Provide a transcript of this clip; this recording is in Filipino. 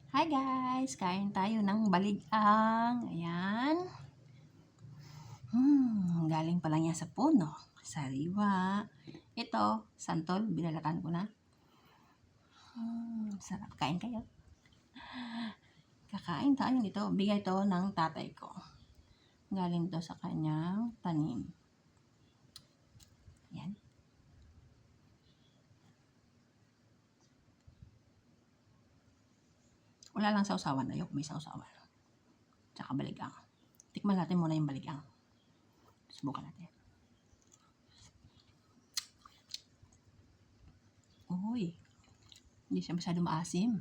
Hi guys! Kain tayo ng baligang. Ayan. Galing pa lang yan sa puno. Sariwa. Ito, santol. Binalatan ko na. Sarap. Kain kayo. Kakain tayo nito. Bigay to ng tatay ko. Galing to sa kanyang tanim. Ayan. Wala lang sausawan. Ayok may sausawan. Tsaka baligang. Tikman natin muna yung baligang. Subukan natin. Uy. Hindi siya masyado maasim.